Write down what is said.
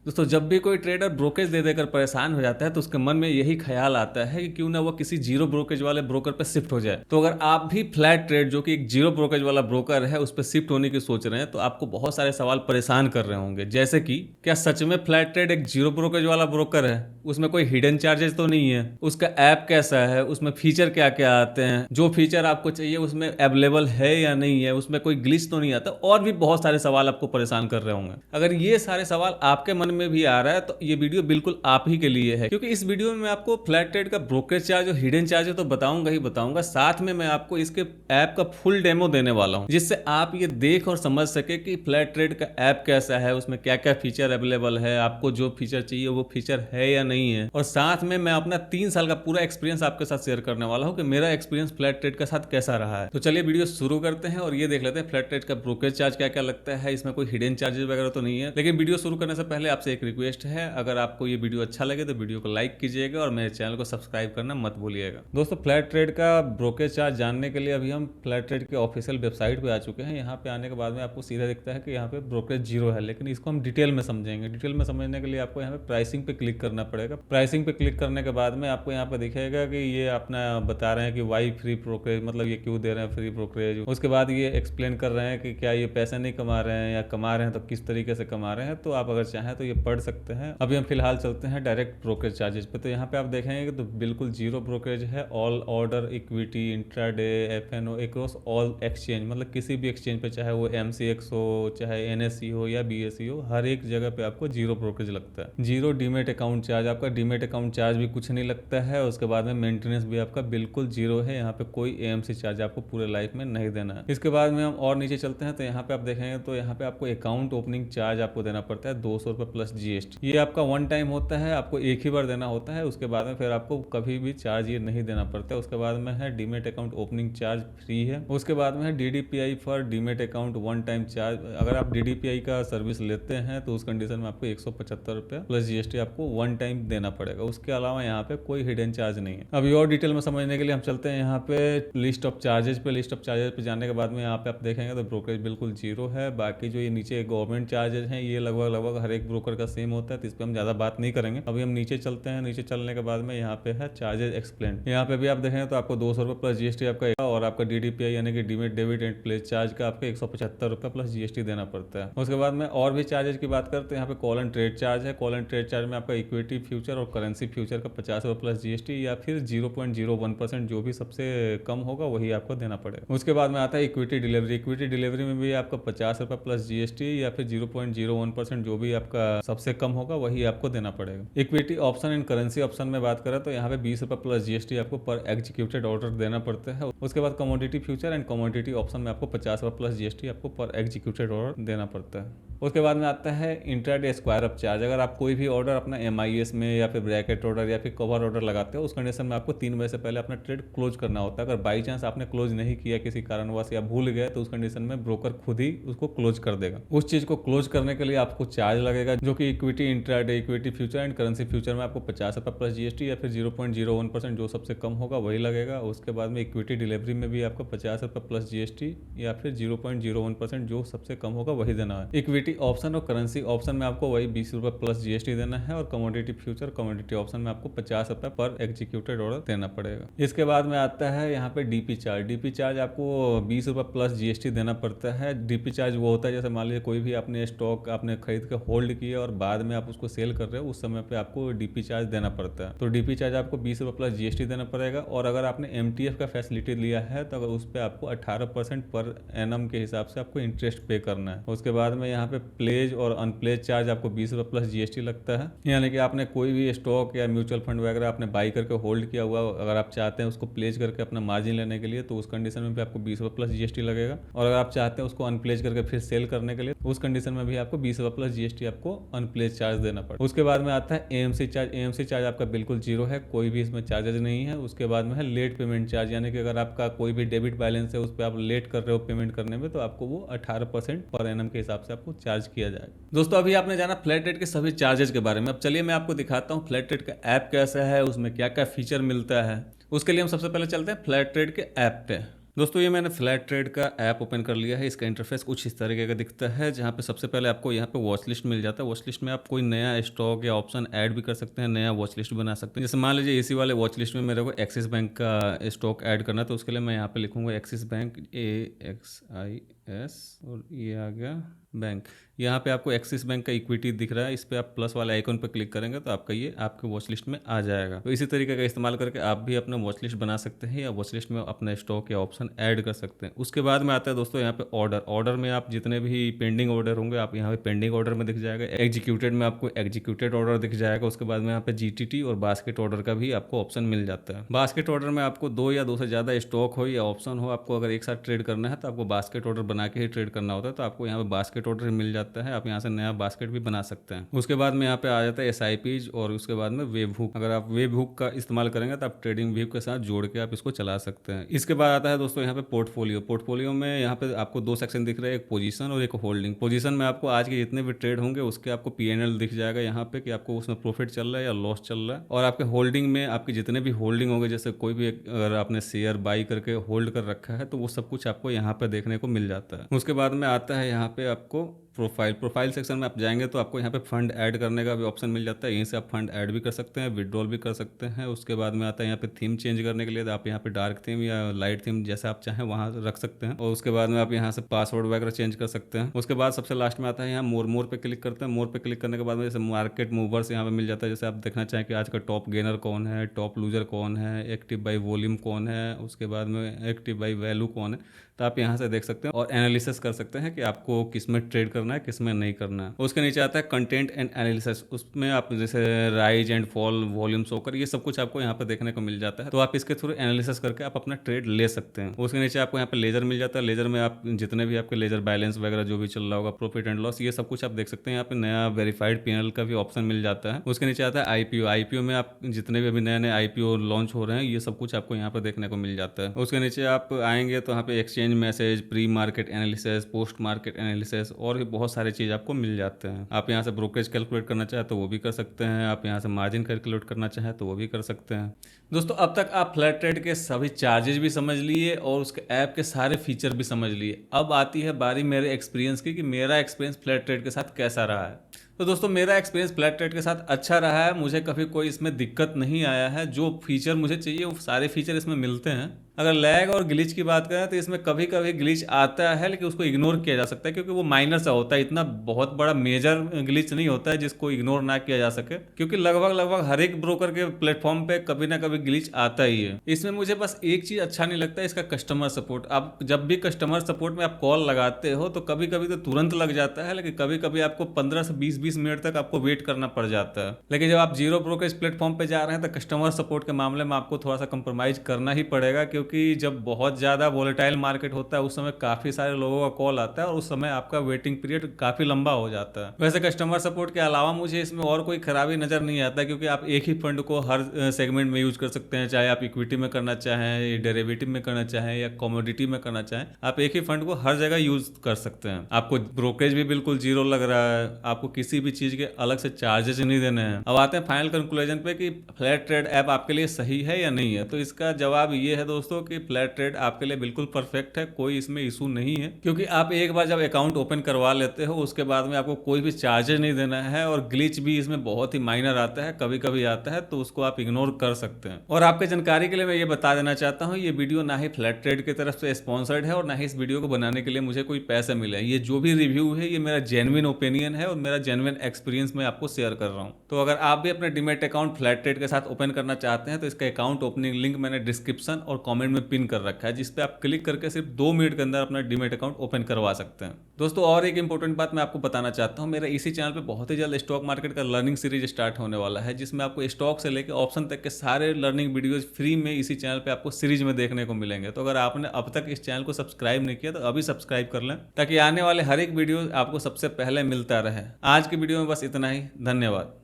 दोस्तों जब भी कोई ट्रेडर ब्रोकेज दे देकर परेशान हो जाता है तो उसके मन में यही ख्याल आता है कि क्यों ना वो किसी जीरो ब्रोकेज वाले ब्रोकर पर शिफ्ट हो जाए। तो अगर आप भी फ्लैट ट्रेड जो कि एक जीरो ब्रोकेज वाला ब्रोकर है उस पर शिफ्ट होने की सोच रहे हैं तो आपको बहुत सारे सवाल परेशान कर रहे होंगे, जैसे कि क्या सच में फ्लैट ट्रेड एक जीरो ब्रोकेज वाला ब्रोकर है, उसमें कोई हिडन चार्जेस तो नहीं है, उसका ऐप कैसा है, उसमें फीचर क्या क्या आते हैं, जो फीचर आपको चाहिए उसमें अवेलेबल है या नहीं है, उसमें कोई ग्लिच तो नहीं आता, और भी बहुत सारे सवाल आपको परेशान कर रहे होंगे। अगर ये सारे सवाल आपके मन में भी आ रहा है तो ये वीडियो बिल्कुल आप ही के लिए है, क्योंकि इस वीडियो में मैं आपको फ्लैट ट्रेड का ब्रोकरेज चार्ज और हिडन चार्ज तो बताऊंगा ही बताऊंगा, साथ में मैं आपको इसके ऐप का फुल डेमो देने वाला हूं, जिससे आप ये देख और समझ सके कि फ्लैट ट्रेड का ऐप कैसा है, उसमें क्या क्या फीचर अवेलेबल है, आपको जो फीचर चाहिए वो फीचर है या नहीं है। और साथ में मैं अपना 3 साल का पूरा एक्सपीरियंस आपके साथ शेयर करने वाला हूं कि मेरा एक्सपीरियंस फ्लैट ट्रेड के साथ कैसा रहा है। तो चलिए वीडियो शुरू करते हैं और ये देख लेते हैं फ्लैट ट्रेड का ब्रोकरेज चार्ज क्या क्या लगता है, इसमें कोई हिडन चार्जेस वगैरह तो नहीं है। लेकिन वीडियो शुरू करने से पहले आपसे एक रिक्वेस्ट है, अगर आपको ये वीडियो अच्छा लगे तो वीडियो को लाइक कीजिएगा और मेरे चैनल को सब्सक्राइब करना मत भूलिएगा। दोस्तों फ्लैट ट्रेड का ब्रोकरेज चार्ज जानने के लिए अभी हम फ्लैट ट्रेड के ऑफिशियल वेबसाइट पे आ चुके हैं। यहाँ पे आने के बाद में आपको सीधा दिखता है कि यहाँ पे ब्रोकरेज जीरो है, लेकिन इसको हम डिटेल में समझेंगे। डिटेल में समझने के लिए आपको यहाँ पे प्राइसिंग पे क्लिक करना पड़ेगा। प्राइसिंग पे क्लिक करने के बाद में आपको यहाँ पे दिखेगा कि ये अपना बता रहे हैं कि वाई फ्री ब्रोकरेज, मतलब ये क्यों दे रहे हैं फ्री ब्रोकरेज। उसके बाद ये एक्सप्लेन कर रहे हैं कि क्या ये पैसे नहीं कमा रहे हैं या कमा रहे हैं तो किस तरीके से कमा रहे हैं। तो आप अगर चाहें तो ये पढ़ सकते हैं। अभी हम फिलहाल चलते हैं डायरेक्ट ब्रोकरेज चार्जेस पे। तो यहाँ पे आप देखेंगे कि तो बिल्कुल जीरो ब्रोकरेज है। All order equity intraday FNO across all exchange, मतलब किसी भी एक्सचेंज पे, चाहे वो एमसीएक्स हो, चाहे एनएसई हो या बीएसई हो, हर एक जगह पे आपको जीरो ब्रोकरेज लगता है। जीरो डीमेट अकाउंट चार्ज, आपका डीमेट अकाउंट चार्ज भी कुछ नहीं लगता है। उसके बाद में मेंटेनेंस भी आपका बिल्कुल जीरो है। यहाँ पे कोई एएमसी चार्ज आपको पूरे लाइफ में नहीं देना है। इसके बाद में हम और नीचे चलते हैं तो यहाँ पे आप देखेंगे तो यहाँ पे आपको अकाउंट ओपनिंग चार्ज आपको देना पड़ता है 200 रुपये प्लस जीएसटी। ये आपका वन टाइम होता है, आपको एक ही बार देना होता है। उसके बाद में फिर आपको कभी भी चार्ज ये नहीं देना पड़ता है। उसके बाद में है demat account opening charge free है। उसके बाद में है DDPI for demat account one time charge. अगर आप डीडीपीआई का सर्विस लेते हैं तो उस कंडीशन में आपको 175 रुपये प्लस जीएसटी आपको वन टाइम देना पड़ेगा। उसके अलावा यहाँ पे कोई हिडन चार्ज नहीं है। अभी और डिटेल में समझने के लिए हम चलते हैं यहाँ पे लिस्ट ऑफ चार्जेस पे। लिस्ट ऑफ चार्जेस पे जाने के बाद में यहाँ पे आप देखेंगे तो ब्रोकरेज बिल्कुल जीरो है। बाकी जो ये नीचे गवर्नमेंट चार्जेस हैं ये लगभग हर एक ब्रोकर का सेम होता है, तो इस पर हम ज्यादा बात नहीं करेंगे। अभी हम नीचे चलते हैं। नीचे चलने के बाद में यहाँ पे है चार्जेस एक्सप्लेन। यहाँ पे भी आप देखेंगे तो आपको 200 रुपये प्लस जीएसटी आपका, और आपका डीडीपीआई यानी कि demat debit and place charge का आपको 175 रुपये प्लस जीएसटी देना पड़ता है। उसके बाद में और भी चार्जेस की बात करते हैं। यहाँ पे कॉल एंड ट्रेड चार्ज है। कॉल एंड ट्रेड चार्ज में आपका इक्विटी फ्यूचर और करेंसी फ्यूचर का 50 रुपये प्लस जीएसटी या फिर 0.01% जो भी सबसे कम होगा वही आपको देना पड़ेगा। उसके बाद में आता है इक्विटी डिलीवरी। इक्विटी डिलीवरी में भी आपका 50 रुपये प्लस जीएसटी या फिर 0.01% जो भी आपका सबसे कम होगा वही आपको देना पड़ेगा। Equity option and currency option में बात करें तो यहाँ पे 20 रुपये प्लस जीएसटी आपको पर एग्जीक्यूटेड ऑर्डर देना पड़ता है। उसके बाद commodity future and commodity option में आपको 50 रुपये प्लस जीएसटी आपको पर एग्जीक्यूटेड ऑर्डर देना पड़ता है। उसके बाद में आता है इंट्राडे स्क्वायर अप चार्ज। अगर आप कोई भी ऑर्डर अपना एमआईएस में या फिर ब्रैकेट ऑर्डर या फिर कवर ऑर्डर लगाते हो, उस कंडीशन में आपको 3 बजे से पहले अपना ट्रेड क्लोज करना होता है। अगर बाई चांस आपने क्लोज नहीं किया किसी कारणवश या भूल गए तो उस कंडीशन में ब्रोकर खुद ही उसको क्लोज कर देगा। उस चीज को क्लोज करने के लिए आपको चार्ज लगेगा, जो कि equity intraday equity future and currency future में आपको 50 रुपये प्लस जीएसटी या फिर 0.01% जो सबसे कम होगा वही लगेगा। उसके बाद में इक्विटी डिलीवरी में भी आपको 50 रुपये प्लस जीएसटी या फिर 0.01% जो सबसे कम होगा वही देना है। इक्विटी ऑप्शन और करेंसी ऑप्शन में आपको वही 20 रुपये प्लस जीएसटी देना है। और कमोडिटी फ्यूचर कमोडिटी ऑप्शन में आपको 50 रुपये पर एग्जीक्यूटेड ऑर्डर देना पड़ेगा। इसके बाद में आता है यहाँ पे डीपी चार्ज। डीपी चार्ज आपको 20 रुपये प्लस जीएसटी देना पड़ता है। डीपी चार्ज वो होता है जैसे मान लीजिए कोई भी आपने स्टॉक आपने खरीद के होल्ड किया और बाद में आप उसको सेल कर रहे हो, उस समय पे आपको डीपी चार्ज देना पड़ता है। तो डीपी चार्ज आपको 20 रुपये प्लस जीएसटी देना पड़ेगा। और अगर आपने एमटीएफ का फैसिलिटी लिया है तो अगर उस पर आपको 18% पर एनम के हिसाब से आपको इंटरेस्ट पे करना है। उसके बाद में यहाँ पे प्लेज और अनप्लेज चार्ज आपको 20 रुपये प्लस जीएसटी लगता है। यानी कि आपने कोई भी स्टॉक या म्यूचुअल फंड वगैरह आपने बाई करके होल्ड किया हुआ, अगर आप चाहते हैं उसको प्लेज करके अपना मार्जिन लेने के लिए तो उस कंडीशन में भी आपको 20 रुपये प्लस जीएसटी लगेगा। और अगर आप चाहते हैं उसको अनप्लेज करके फिर सेल करने के लिए उस कंडीशन में भी आपको 20 रुपये प्लस जीएसटी आपको अनप्लेज चार्ज देना पड़ेगा। उसके बाद में आता है एएमसी चार्ज। एएमसी चार्ज आपका बिल्कुल जीरो है, कोई भी इसमें चार्जेज नहीं है। उसके बाद में है लेट पेमेंट चार्ज, यानी कि अगर आपका कोई भी डेबिट बैलेंस है उस पर आप लेट कर रहे हो पेमेंट करने में तो आपको वो 18% पर एनम के हिसाब से आपको चार्ज किया जाएगा। दोस्तों अभी आपने जाना फ्लैट रेट के सभी चार्जेस के बारे में। अब चलिए मैं आपको दिखाता हूँ फ्लैट रेट का ऐप कैसा है, उसमें क्या क्या फीचर मिलता है। उसके लिए हम सबसे पहले चलते हैं फ्लैट रेट के ऐप पे। दोस्तों ये मैंने फ्लैट ट्रेड का ऐप ओपन कर लिया है। इसका इंटरफेस कुछ इस तरीके का दिखता है, जहाँ पे सबसे पहले आपको यहाँ पे वॉच लिस्ट मिल जाता है। वॉच लिस्ट में आप कोई नया स्टॉक या ऑप्शन ऐड भी कर सकते हैं, नया वॉच लिस्ट बना सकते हैं। जैसे मान लीजिए इसी वाले वॉच लिस्ट में मेरे को एक्सिस बैंक का स्टॉक ऐड करना है, तो उसके लिए मैं यहाँ पे लिखूंगा एक्सिस बैंक, AXIS, और ये आ गया बैंक। यहाँ पे आपको एक्सिस बैंक का इक्विटी दिख रहा है, इस पे आप प्लस वाले आइकन पर क्लिक करेंगे तो आपका ये आपके वॉच लिस्ट में आ जाएगा। तो इसी तरीके का इस्तेमाल करके आप भी अपना वॉच लिस्ट बना सकते हैं या वॉच लिस्ट में अपना स्टॉक या ऑप्शन ऐड कर सकते हैं। उसके बाद में आता है दोस्तों यहाँ पे ऑर्डर में आप जितने भी पेंडिंग ऑर्डर होंगे आप यहाँ पे पेंडिंग ऑर्डर में दिख जाएगा। एग्जीक्यूटेड में आपको एग्जीक्यूटेड ऑर्डर दिख जाएगा। उसके बाद में यहाँ पे GTT और बास्केट ऑर्डर का भी आपको ऑप्शन मिल जाता है। बास्केट ऑर्डर में आपको 2 या 2 से ज़्यादा स्टॉक हो या ऑप्शन हो, आपको अगर एक साथ ट्रेड करना है तो आपको बास्केट ऑर्डर बना के ही ट्रेड करना होता है। तो आपको यहाँ पे बास्केट ऑर्डर मिल जाता है, आप यहाँ से नया बास्केट भी बना सकते हैं। उसके बाद में यहाँ पे आ जाता है SIPs और उसके बाद में वेब हुक। अगर आप वेब हुक का इस्तेमाल करेंगे तो आप ट्रेडिंग व्यू के साथ जोड़ के आप इसको चला सकते हैं। इसके बाद आता है दोस्तों यहाँ पे पोर्टफोलियो में यहाँ पे आपको 2 सेक्शन दिख रहे हैं, एक पोजीशन और एक होल्डिंग। पोजीशन में आपको आज के जितने भी ट्रेड होंगे उसके आपको PNL दिख जाएगा यहाँ पे कि आपको उसमें प्रॉफिट चल रहा है या लॉस चल रहा है। और आपके होल्डिंग में आपके जितने भी होल्डिंग होंगे, जैसे कोई भी अगर आपने शेयर बाई करके होल्ड कर रखा है तो वो सब कुछ आपको यहाँ पे देखने को मिल जाता है। उसके बाद में आता है यहाँ पे आपको प्रोफाइल सेक्शन में आप जाएंगे तो आपको यहाँ पे फंड ऐड करने का भी ऑप्शन मिल जाता है। यहीं से आप फंड ऐड भी कर सकते हैं, विड्रॉल भी कर सकते हैं। उसके बाद में आता है यहाँ पे थीम चेंज करने के लिए, तो आप यहाँ पे डार्क थीम या लाइट थीम जैसा आप चाहें वहाँ रख सकते हैं। और उसके बाद में आप यहाँ से पासवर्ड वगैरह चेंज कर सकते हैं। उसके बाद सबसे लास्ट में आता है यहाँ मोर पे क्लिक करते हैं। मोर पे क्लिक करने के बाद में जैसे मार्केट मूवर्स यहाँ पे मिल जाता है। जैसे आप देखना चाहें कि आज का टॉप गेनर कौन है, टॉप लूजर कौन है, एक्टिव बाई वॉल्यूम कौन है, उसके बाद में एक्टिव बाई वैल्यू कौन है, तो आप यहाँ से देख सकते हैं और एनालिसिस कर सकते हैं कि आपको किस में ट्रेड करना है, किस में नहीं करना है। उसके नीचे आता है कंटेंट एंड एनालिसिस। उसमें आप जैसे rise and fall, volume shocker, ये सब कुछ आपको यहाँ पे देखने को मिल जाता है। तो आप इसके थ्रू एनालिसिस करके आप अपना ट्रेड ले सकते हैं। उसके नीचे आपको यहाँ पे लेजर मिल जाता है। लेजर में आप जितने भी आपके लेजर बैलेंस वगैरह जो भी चल रहा होगा, प्रॉफिट एंड लॉस, ये सब कुछ आप देख सकते हैं। यहाँ पे नया वेरीफाइड PNL का भी ऑप्शन मिल जाता है। उसके नीचे आता है IPO में आप जितने भी अभी नए IPO लॉन्च हो रहे हैं ये सब कुछ आपको यहाँ पे देखने को मिल जाता है। उसके नीचे आप आएंगे तो यहाँ पे exchange message, pre market analysis, post market analysis और भी बहुत सारे चीज़ आपको मिल जाते हैं। आप यहाँ से ब्रोकरेज कैलकुलेट करना चाहे तो वो भी कर सकते हैं। आप यहाँ से मार्जिन कैलकुलेट करना चाहे तो वो भी कर सकते हैं। दोस्तों अब तक आप फ्लैट ट्रेड के सभी चार्जेस भी समझ लिए और उसके ऐप के सारे फीचर भी समझ लिए। अब आती है बारी मेरे एक्सपीरियंस की कि मेरा एक्सपीरियंस फ्लैट ट्रेड के साथ कैसा रहा है। तो दोस्तों मेरा एक्सपीरियंस फ्लैट ट्रेड के साथ अच्छा रहा है। मुझे कभी कोई इसमें दिक्कत नहीं आया है। जो फीचर मुझे चाहिए वो सारे फीचर इसमें मिलते हैं। अगर लैग और ग्लिच की बात करें तो इसमें कभी कभी ग्लिच आता है, लेकिन उसको इग्नोर किया जा सकता है क्योंकि वो माइनर सा होता है। इतना बहुत बड़ा मेजर ग्लिच नहीं होता है जिसको इग्नोर ना किया जा सके, क्योंकि लगभग हर एक ब्रोकर के प्लेटफॉर्म पे कभी ना कभी ग्लिच आता ही है। इसमें मुझे बस एक चीज अच्छा नहीं लगता है, इसका कस्टमर सपोर्ट। आप जब भी कस्टमर सपोर्ट में आप कॉल लगाते हो तो कभी कभी तो तुरंत लग जाता है, लेकिन कभी कभी आपको 15 से 20 मिनट तक आपको वेट करना पड़ जाता है। लेकिन जब आप जीरो ब्रोकरेज प्लेटफॉर्म पे जा रहे हैं तो कस्टमर सपोर्ट के मामले में आपको थोड़ा सा कंप्रोमाइज करना ही पड़ेगा, क्योंकि जब बहुत ज़्यादा वोलेटाइल मार्केट होता है उस समय काफ़ी सारे लोगों का कॉल आता है और उस समय आपका वेटिंग पीरियड काफ़ी लंबा हो जाता है। वैसे कस्टमर सपोर्ट के अलावा मुझे इसमें और कोई खराबी नज़र नहीं आता, क्योंकि आप एक ही फंड को हर सेगमेंट में यूज कर सकते हैं। चाहे आप इक्विटी में करना चाहें, डेरिवेटिव में करना चाहें या कमोडिटी में करना चाहें, आप एक ही फंड को हर जगह यूज कर सकते हैं। आपको ब्रोकरेज भी बिल्कुल जीरो लग रहा है, आपको किसी भी चीज़ के अलग से चार्जेस नहीं देने हैं। अब आते हैं फाइनल कंक्लूजन पे कि फ्लैट ट्रेड ऐप आपके लिए सही है या नहीं है। तो इसका जवाब ये है दोस्तों कि फ्लैट ट्रेड आपके लिए बिल्कुल परफेक्ट है, कोई इसमें इशू नहीं है, क्योंकि आप एक बार जब अकाउंट ओपन करवा लेते हो उसके बाद में आपको कोई भी चार्जेस नहीं देना है। और ग्लिच भी इसमें बहुत ही माइनर आता है, कभी कभी आता है, तो उसको आप इग्नोर कर सकते हैं। और आपके जानकारी के लिए मैं ये बता देना चाहता हूँ, ये वीडियो ना ही फ्लैट ट्रेड की तरफ से स्पॉन्सर्ड है और ना ही इस वीडियो को बनाने के लिए मुझे कोई पैसे मिले। ये जो भी रिव्यू है ये मेरा जेन्युइन ओपिनियन है और मेरा जेन्युइन एक्सपीरियंस मैं आपको शेयर कर रहा हूँ। तो अगर आप भी अपने डीमैट अकाउंट फ्लैट ट्रेड के साथ ओपन करना चाहते हैं तो इसका अकाउंट ओपनिंग लिंक मैंने डिस्क्रिप्शन और कमेंट में पिन कर रखा है, जिस पे आप क्लिक करके सिर्फ 2 मिनट के अंदर अपना डीमैट अकाउंट ओपन करवा सकते हैं। दोस्तों और एक इंपॉर्टेंट बात मैं आपको बताना चाहता हूं, मेरा इसी चैनल पे बहुत ही जल्द स्टॉक मार्केट का लर्निंग सीरीज स्टार्ट होने वाला है, जिसमें आपको स्टॉक से लेकर ऑप्शन तक के सारे लर्निंग वीडियोज फ्री में इसी चैनल पे आपको सीरीज में देखने को मिलेंगे। तो अगर आपने अब तक इस चैनल को सब्सक्राइब नहीं किया तो अभी सब्सक्राइब कर लें, ताकि आने वाले हर एक वीडियो आपको सबसे पहले मिलता रहे। आज की वीडियो में बस इतना ही। धन्यवाद।